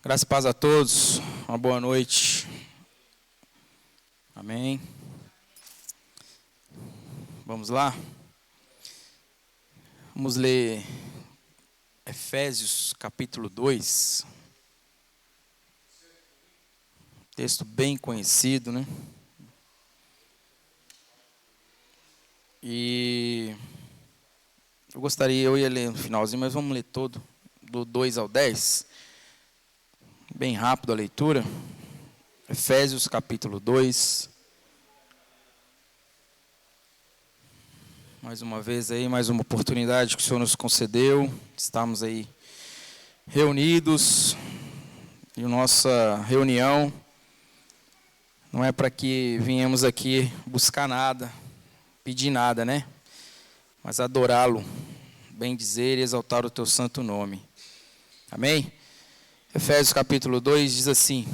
Graça e paz a todos, uma boa noite. Amém. Vamos lá? Vamos ler Efésios capítulo 2. Texto bem conhecido, né? E eu ia ler no finalzinho, mas vamos ler todo, do 2 ao 10. Bem rápido a leitura. Efésios capítulo 2. Mais uma vez aí, mais uma oportunidade que o Senhor nos concedeu. Estamos aí reunidos. E a nossa reunião não é para que venhamos aqui buscar nada, pedir nada, né? Mas adorá-lo, bendizer e exaltar o teu santo nome. Amém? Efésios capítulo 2 diz assim: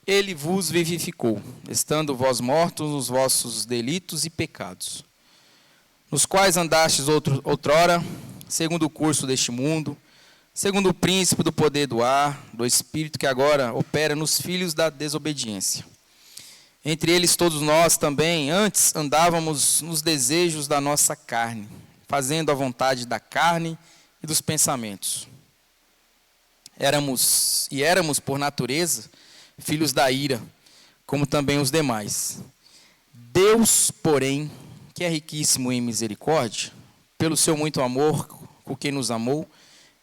Ele vos vivificou, estando vós mortos nos vossos delitos e pecados, nos quais andastes outrora, segundo o curso deste mundo, segundo o príncipe do poder do ar, do espírito que agora opera nos filhos da desobediência. Entre eles todos nós também, antes andávamos nos desejos da nossa carne, fazendo a vontade da carne e dos pensamentos. Éramos por natureza filhos da ira, como também os demais. Deus, porém, que é riquíssimo em misericórdia, pelo seu muito amor com que nos amou,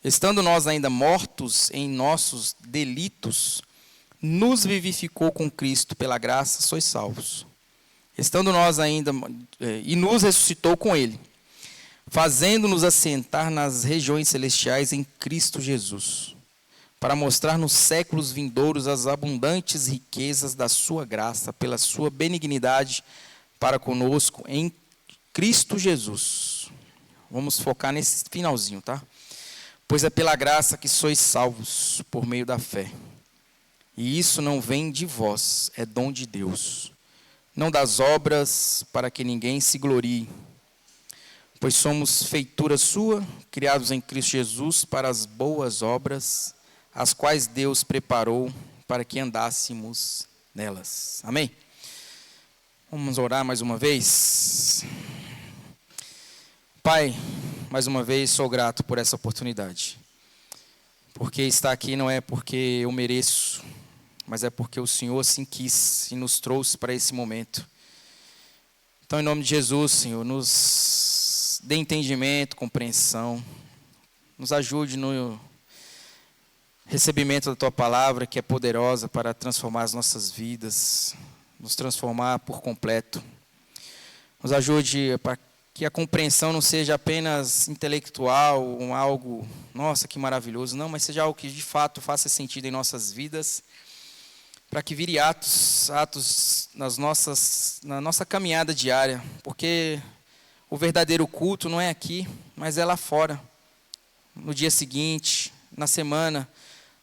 estando nós ainda mortos em nossos delitos, nos vivificou com Cristo, pela graça sois salvos. Estando nós ainda, e nos ressuscitou com Ele, fazendo-nos assentar nas regiões celestiais em Cristo Jesus, para mostrar nos séculos vindouros as abundantes riquezas da sua graça, pela sua benignidade para conosco em Cristo Jesus. Vamos focar nesse finalzinho, tá? Pois é pela graça que sois salvos por meio da fé. E isso não vem de vós, é dom de Deus. Não das obras, para que ninguém se glorie. Pois somos feitura sua, criados em Cristo Jesus para as boas obras, as quais Deus preparou para que andássemos nelas. Amém? Vamos orar mais uma vez. Pai, mais uma vez sou grato por essa oportunidade. Porque estar aqui não é porque eu mereço, mas é porque o Senhor assim quis e nos trouxe para esse momento. Então, em nome de Jesus, Senhor, nos dê entendimento, compreensão, nos ajude no recebimento da Tua palavra, que é poderosa para transformar as nossas vidas, nos transformar por completo. Nos ajude para que a compreensão não seja apenas intelectual, algo, nossa, que maravilhoso, não, mas seja algo que de fato faça sentido em nossas vidas, para que vire atos na nossa caminhada diária, porque o verdadeiro culto não é aqui, mas é lá fora, no dia seguinte, na semana,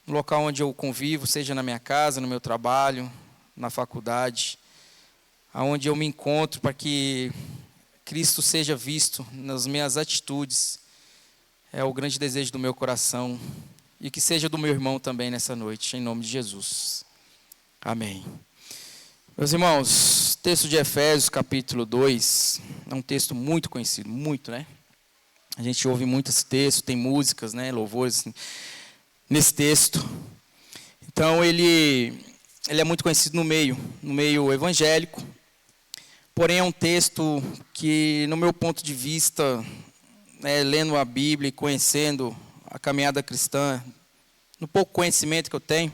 no local onde eu convivo, seja na minha casa, no meu trabalho, na faculdade, aonde eu me encontro, para que Cristo seja visto nas minhas atitudes. É o grande desejo do meu coração, e que seja do meu irmão também nessa noite, em nome de Jesus. Amém. Meus irmãos, texto de Efésios, capítulo 2, é um texto muito conhecido, muito, né? A gente ouve muito esse texto, tem músicas, né, louvores nesse texto. Então, ele é muito conhecido no meio evangélico, porém é um texto que, no meu ponto de vista, lendo a Bíblia e conhecendo a caminhada cristã, no pouco conhecimento que eu tenho,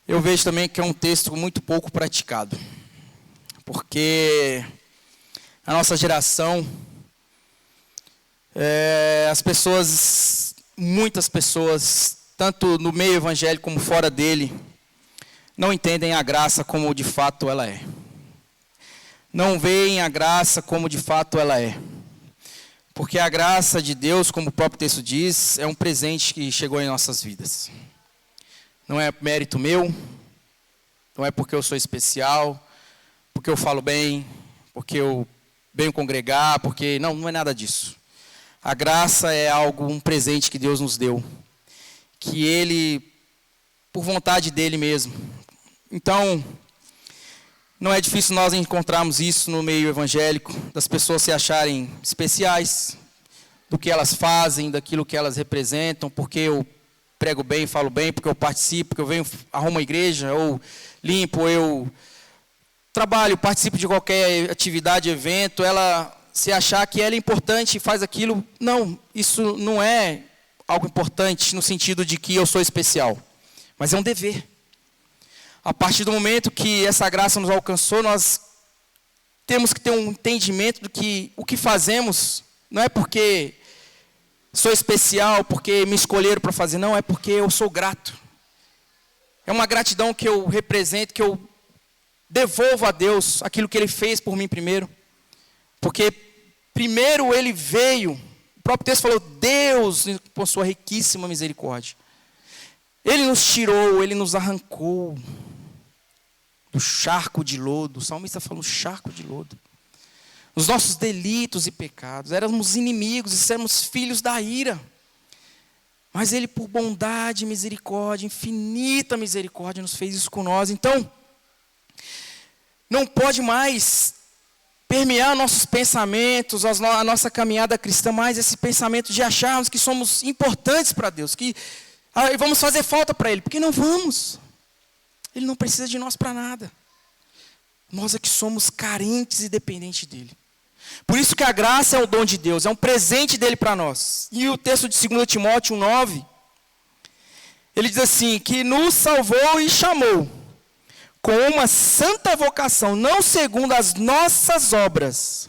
eu vejo também que é um texto muito pouco praticado, porque a nossa geração, muitas pessoas, tanto no meio evangélico como fora dele, não entendem a graça como de fato ela é. Não veem a graça como de fato ela é. Porque a graça de Deus, como o próprio texto diz, é um presente que chegou em nossas vidas. Não é mérito meu, não é porque eu sou especial, porque eu falo bem, porque eu venho congregar, porque não é nada disso. A graça é um presente que Deus nos deu, que Ele por vontade dele mesmo. Então, não é difícil nós encontrarmos isso no meio evangélico, das pessoas se acharem especiais, do que elas fazem, daquilo que elas representam, porque eu prego bem, falo bem, porque eu participo, porque eu venho, arrumo a igreja, ou limpo, ou eu trabalho, participo de qualquer atividade, evento, ela se achar que ela é importante e faz aquilo. Não, isso não é algo importante no sentido de que eu sou especial, mas é um dever. A partir do momento que essa graça nos alcançou, nós temos que ter um entendimento do que o que fazemos não é porque sou especial, porque me escolheram para fazer, não, é porque eu sou grato. É uma gratidão que eu represento, que eu devolvo a Deus aquilo que Ele fez por mim primeiro. Porque primeiro Ele veio, o próprio texto falou, Deus, com sua riquíssima misericórdia, Ele nos tirou, Ele nos arrancou do charco de lodo. O salmista falou charco de lodo. Os nossos delitos e pecados. Éramos inimigos e éramos filhos da ira. Mas Ele, por bondade e misericórdia, infinita misericórdia, nos fez isso com nós. Então, não pode mais permear nossos pensamentos, a nossa caminhada cristã, mais esse pensamento de acharmos que somos importantes para Deus, que vamos fazer falta para Ele, porque não vamos. Ele não precisa de nós para nada. Nós é que somos carentes e dependentes dEle. Por isso que a graça é um dom de Deus, é um presente dEle para nós. E o texto de 2 Timóteo 1,9, ele diz assim, que nos salvou e chamou com uma santa vocação, não segundo as nossas obras,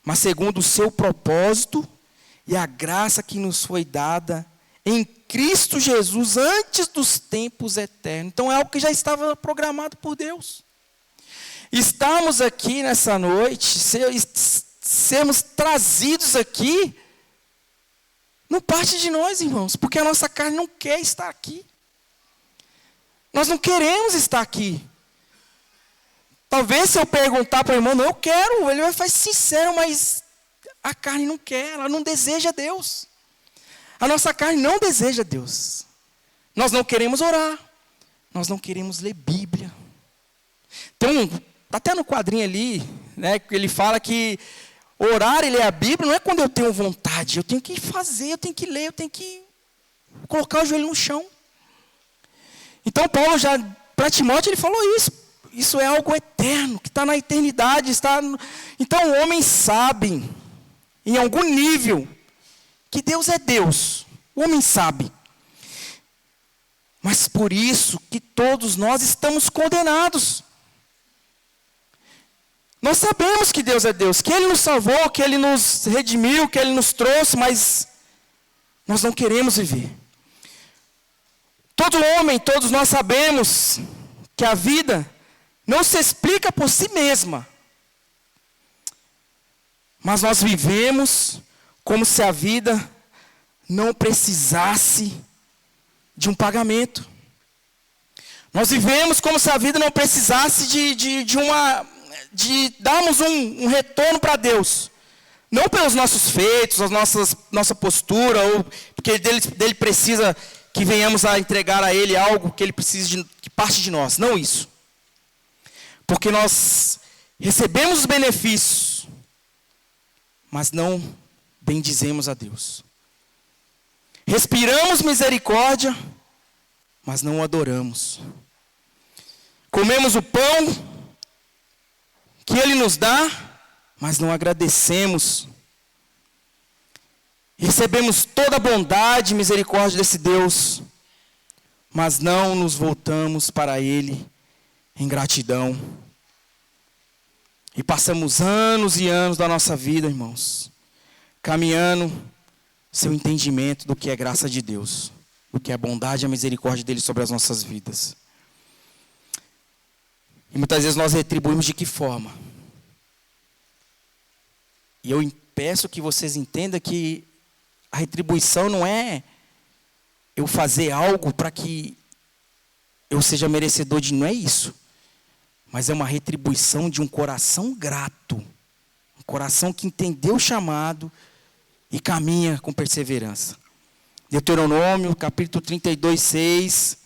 mas segundo o seu propósito e a graça que nos foi dada em Cristo Jesus antes dos tempos eternos. Então é algo que já estava programado por Deus. Estamos aqui nessa noite, sermos trazidos aqui, não parte de nós, irmãos, porque a nossa carne não quer estar aqui. Nós não queremos estar aqui. Talvez se eu perguntar para o irmão, não, eu quero, ele vai ser sincero, mas a carne não quer, ela não deseja Deus. A nossa carne não deseja Deus. Nós não queremos orar, nós não queremos ler Bíblia. Então, até no quadrinho ali, né, ele fala que orar e ler a Bíblia não é quando eu tenho vontade, eu tenho que fazer, eu tenho que ler, eu tenho que colocar o joelho no chão. Então Paulo já, para Timóteo, ele falou isso. Isso é algo eterno, que está na eternidade. Então o homem sabe, em algum nível, que Deus é Deus. O homem sabe. Mas por isso que todos nós estamos condenados. Nós sabemos que Deus é Deus, que Ele nos salvou, que Ele nos redimiu, que Ele nos trouxe, mas nós não queremos viver. Todo homem, todos nós sabemos que a vida não se explica por si mesma. Mas nós vivemos como se a vida não precisasse de um pagamento. Nós vivemos como se a vida não precisasse de darmos um retorno para Deus. Não pelos nossos feitos, nossa postura, ou porque dele precisa que venhamos a entregar a Ele algo que Ele precisa que parte de nós. Não isso. Porque nós recebemos os benefícios, mas não bendizemos a Deus. Respiramos misericórdia, mas não o adoramos. Comemos o pão que Ele nos dá, mas não agradecemos. Recebemos toda a bondade e misericórdia desse Deus, mas não nos voltamos para Ele em gratidão. E passamos anos e anos da nossa vida, irmãos, caminhando sem o entendimento do que é graça de Deus, do que é a bondade e a misericórdia dEle sobre as nossas vidas. E muitas vezes nós retribuímos de que forma? E eu peço que vocês entendam que a retribuição não é eu fazer algo para que eu seja merecedor de... Não é isso. Mas é uma retribuição de um coração grato. Um coração que entendeu o chamado e caminha com perseverança. Deuteronômio, capítulo 32, 6,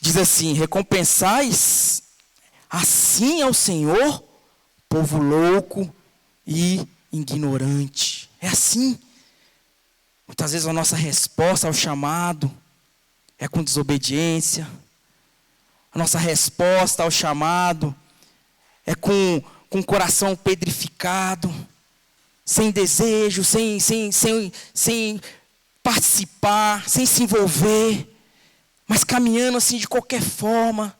diz assim: recompensais assim ao Senhor, povo louco e ignorante. É assim. Muitas vezes a nossa resposta ao chamado é com desobediência. A nossa resposta ao chamado é com o coração pedrificado, sem desejo, sem participar, sem se envolver, mas caminhando assim de qualquer forma.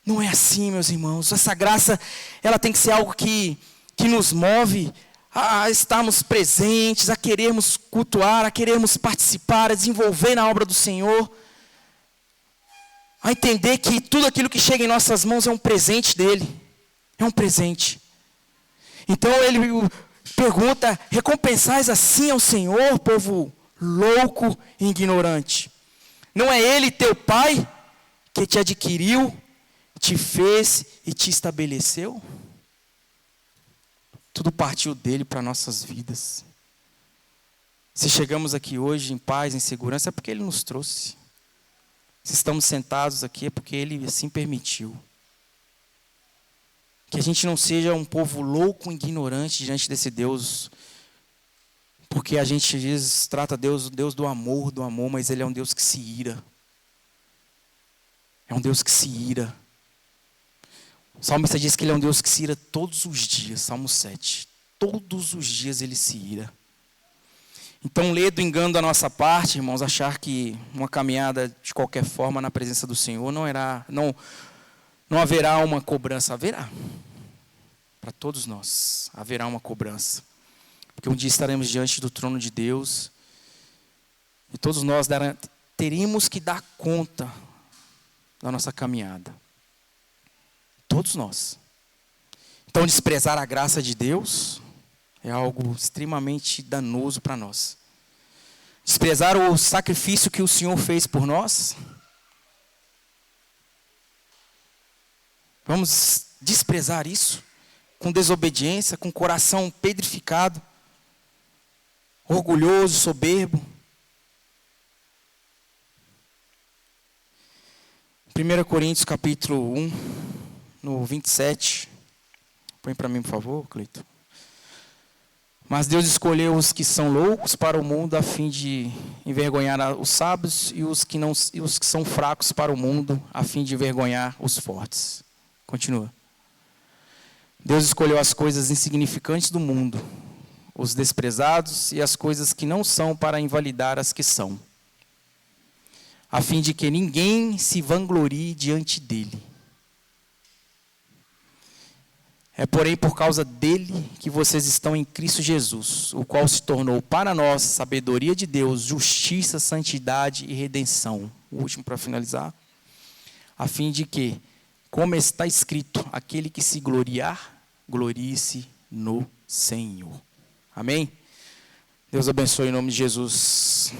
Não é assim, meus irmãos. Essa graça, ela tem que ser algo que nos move a estarmos presentes, a querermos cultuar, a querermos participar, a desenvolver na obra do Senhor, a entender que tudo aquilo que chega em nossas mãos é um presente dele, é um presente. Então ele pergunta: recompensais assim ao Senhor, povo louco e ignorante? Não é ele teu pai que te adquiriu, te fez e te estabeleceu? Tudo partiu dele para nossas vidas. Se chegamos aqui hoje em paz, em segurança, é porque ele nos trouxe. Se estamos sentados aqui, é porque ele assim permitiu. Que a gente não seja um povo louco e ignorante diante desse Deus, porque a gente às vezes trata Deus, o Deus do amor, mas ele é um Deus que se ira. É um Deus que se ira. O salmista diz que ele é um Deus que se ira todos os dias, Salmo 7. Todos os dias ele se ira. Então, lê do engano da nossa parte, irmãos, achar que uma caminhada de qualquer forma na presença do Senhor não haverá uma cobrança. Haverá. Para todos nós, haverá uma cobrança. Porque um dia estaremos diante do trono de Deus e todos nós teríamos que dar conta da nossa caminhada. Todos nós. Então, desprezar a graça de Deus é algo extremamente danoso para nós. Desprezar o sacrifício que o Senhor fez por nós. Vamos desprezar isso com desobediência, com coração pedrificado, orgulhoso, soberbo. 1 Coríntios capítulo 1, no 27. Põe para mim, por favor, Cleito. Mas Deus escolheu os que são loucos para o mundo, a fim de envergonhar os sábios, e os que são fracos para o mundo, a fim de envergonhar os fortes. Continua. Deus escolheu as coisas insignificantes do mundo, os desprezados e as coisas que não são, para invalidar as que são, a fim de que ninguém se vanglorie diante dele. É, porém, por causa dele que vocês estão em Cristo Jesus, o qual se tornou para nós sabedoria de Deus, justiça, santidade e redenção. O último para finalizar. A fim de que, como está escrito, aquele que se gloriar, glorie-se no Senhor. Amém? Deus abençoe em nome de Jesus.